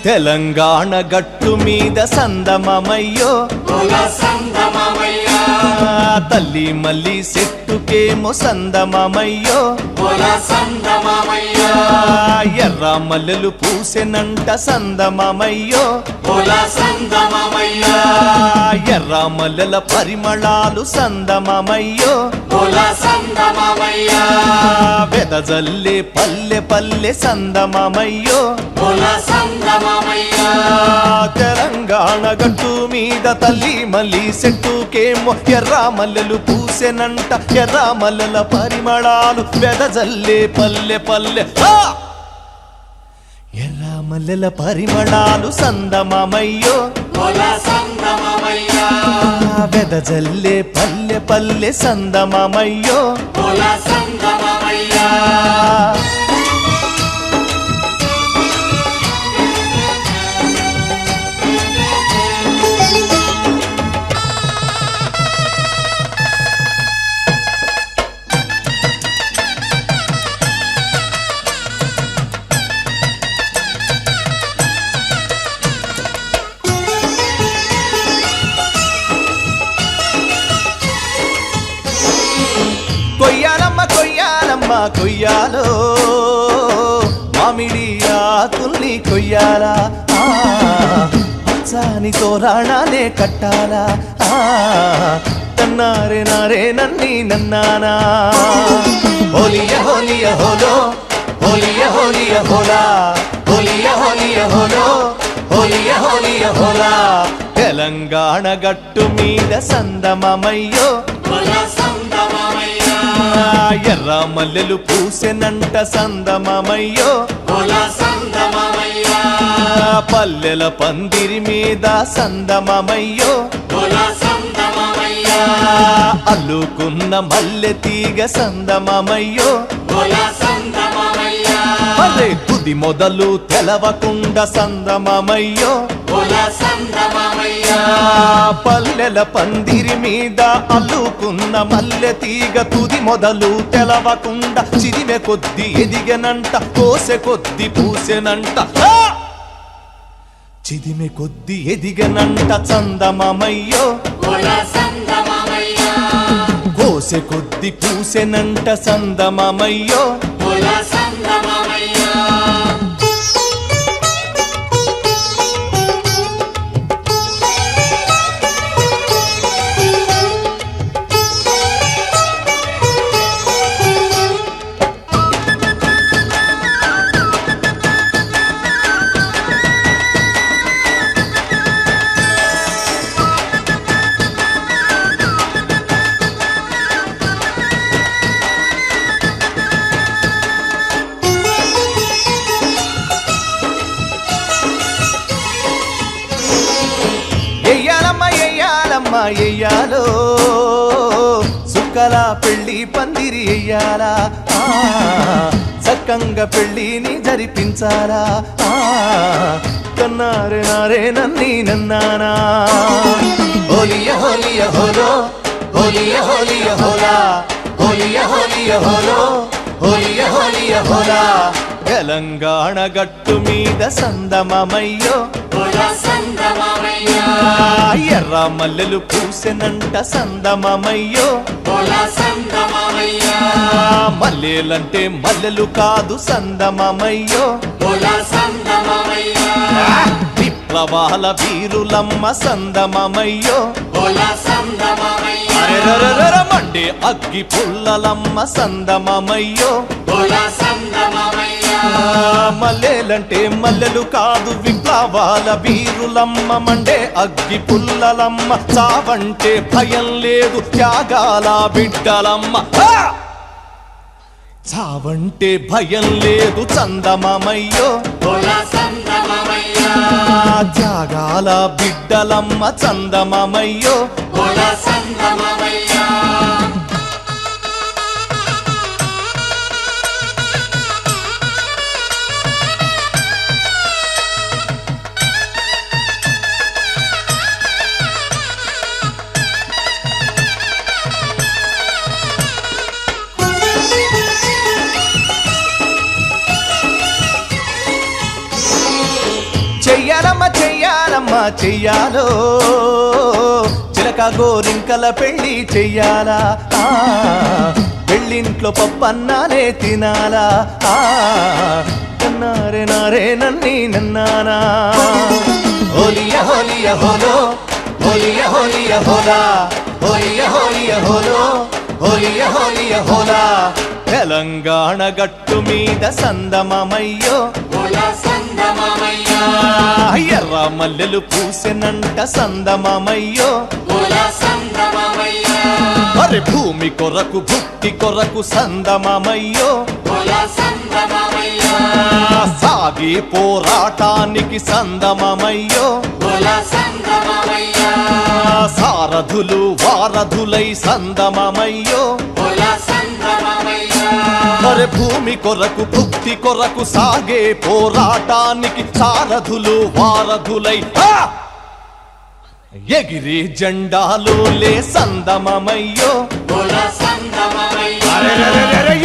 తెలంగాణ గట్టు మీద సందమమయ్యో తల్లి మల్లి చెట్టుకేమో సందమమయ్యో ఎర్ర మల్లెలు పూసెనంట సందమమయ్యో ఎర్ర మల్లెల పరిమళాలు సందమమయ్యో వెదజల్లే పల్లె పల్లె సందమమయ్యో తెలంగాణ గట్టు మీద తల్లి మల్లి చెట్టుకేమో ఎర్ర మల్లెలు పూసెనంట ఎర్ర మల్లెల పరిమళాలు వెదజల్లే పల్లె పల్లె ఎర్ర మల్లెల పరిమళాలు సందమమయ్యో వెదజల్లే పల్లె పల్లె సందమమయ్యో కొయ్యాలమ్మ కొయ్యాలమ్మ కొయ్యాలో మామిడి ఆకుల్ని కొయ్యాలా పచ్చాని తోరాణాలే కట్టాలా తన్నారే నారే నన్ని నన్నానా హోలియ హోలియ హోలో హోలియ హోలియ హోలా హోలియ హోలియ హోలో హోలియ హోలియ హోలా తెలంగాణ గట్టు మీద సందమమయ్యో ఎర్ర మల్లెలు పూసెనంట సందమమయ్యో పల్లెల పందిరి మీద సందమమయ్యో అల్లుకున్న మల్లె తీగ సందమమయ్యో అదే తుది మొదలు తెలవకుండ సందమమయ్యో పల్లెల పందిరి మీద అల్లుకున్న మల్లె తీగ తుది మొదలు తెలవకుండ చిదిమె కొద్ది ఎదిగనంట కోసె కొద్ది పూసెనంట చిదిమె కొద్ది ఎదిగనంట చందమమయ్యో కోసె కొద్ది పూసెనంట సందమమయ్యో ఎయ్యాలో సుక్కల పెళ్ళి పందిరి ఎయ్యాలా సక్కంగా పెళ్ళిని జరిపించాలా కన్నారే నారే నన్ని నన్నానా హోలియ హోలియ హోలో హోలియ హోలియ హోలా హోలియ హోలియ హోలో హోలియ హోలియ హోలా తెలంగాణ గట్టు మీద సందమమయ్యో ఎర్ర మల్లెలు పూసెనంట సందమమయ్యో మల్లెలంటే మల్లెలు కాదు సందమమయ్యో విప్లవాల వీరులమ్మ సందమమయ్యో మండే అగ్గి పుల్లలమ్మ సందమమయ్యో మల్లెలంటే మల్లెలు కాదు విప్లవాల వీరులమ్మ మండే అగ్గి పుల్లలమ్మ చావంటే భయం లేదు త్యాగాల బిడ్డలమ్మ చావంటే భయం లేదు చందమమయ్యో త్యాగాల బిడ్డలమ్మ చందమమయ్యో చెయ్యాలో చిలక గోరింకల పెళ్లి చెయ్యాలా పెళ్ళింట్లో పప్పన్నానే తినాలా నన్నారే నారే నన్ని నన్నానా హోలియ హోలియ హోలో హోలియ హోలియ హోలా హోలియ హోలియ హోలో హోలియ హోలియ హోలా తెలంగాణ గట్టు మీద సందమమయ్యో ఎర్ర మల్లెలు పూసెనంట సందమమయ్యో అరే భూమి కొరకు భుక్తి కొరకు సందమమయ్యో సాగి పోరాటానికి సందమమయ్యో సారథులు వారధులై సందమమయ్యో అరే భూమి కొరకు భుక్తి కొరకు సాగే పోరాటానికి సారథులు వారధులై ఎగిరి జెండాలు లే సందమమయ్యో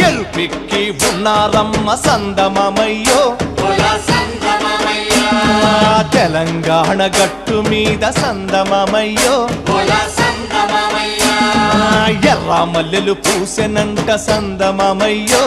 ఎరుపిక్కి ఉన్నారమ్మ సందమమయ్యో తెలంగాణ గట్టు మీద సందమమయ్యో ఎర్ర మల్లెలు పూసెనంట సందమమయ్యో